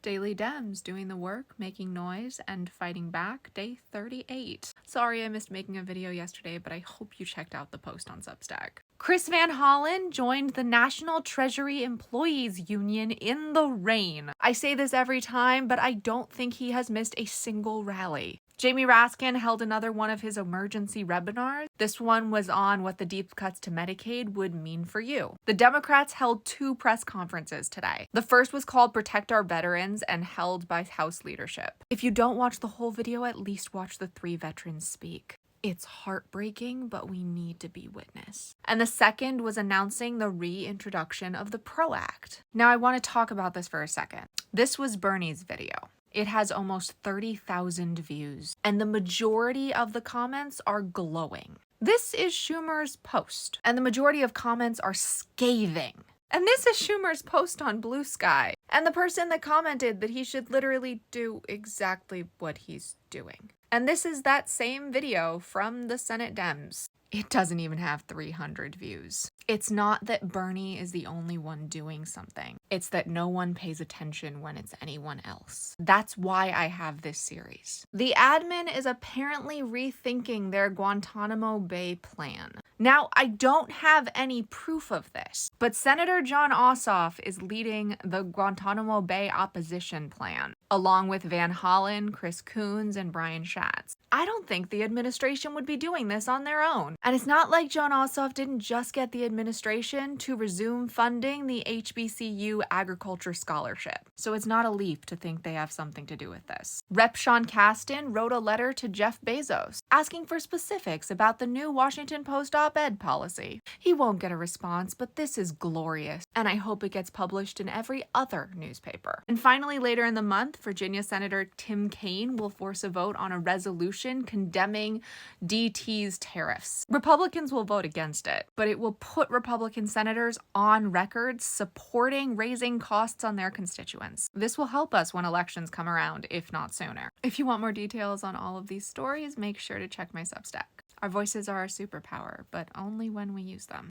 Daily Dems, doing the work, making noise, and fighting back, day 38. Sorry I missed making a video yesterday, but I hope you checked out the post on Substack. Chris Van Hollen joined the National Treasury Employees Union in the rain. I say this every time, but I don't think he has missed a single rally. Jamie Raskin held another one of his emergency webinars. This one was on what the deep cuts to Medicaid would mean for you. The Democrats held 2 press conferences today. The first was called Protect Our Veterans and held by House leadership. If you don't watch the whole video, at least watch the 3 veterans speak. It's heartbreaking, but we need to be witness. And the second was announcing the reintroduction of the PRO Act. Now I want to talk about this for a second. This was Bernie's video. It has almost 30,000 views, and the majority of the comments are glowing. This is Schumer's post, and the majority of comments are scathing. And this is Schumer's post on Blue Sky, and the person that commented that he should literally do exactly what he's doing. And this is that same video from the Senate Dems. It doesn't even have 300 views. It's not that Bernie is the only one doing something. It's that no one pays attention when it's anyone else. That's why I have this series. The admin is apparently rethinking their Guantanamo Bay plan. Now, I don't have any proof of this, but Senator Jon Ossoff is leading the Guantanamo Bay opposition plan, along with Van Hollen, Chris Coons, and Brian Schatz. I don't think the administration would be doing this on their own. And it's not like Jon Ossoff didn't just get the administration to resume funding the HBCU Agriculture Scholarship. So it's not a leap to think they have something to do with this. Rep. Sean Casten wrote a letter to Jeff Bezos asking for specifics about the new Washington Post op-ed policy. He won't get a response, but this is glorious, and I hope it gets published in every other newspaper. And finally, later in the month, Virginia Senator Tim Kaine will force a vote on a resolution condemning DT's tariffs. Republicans will vote against it, but it will put Republican senators on record supporting raising costs on their constituents. This will help us when elections come around, if not sooner. If you want more details on all of these stories, make sure to check my Substack. Our voices are our superpower, but only when we use them.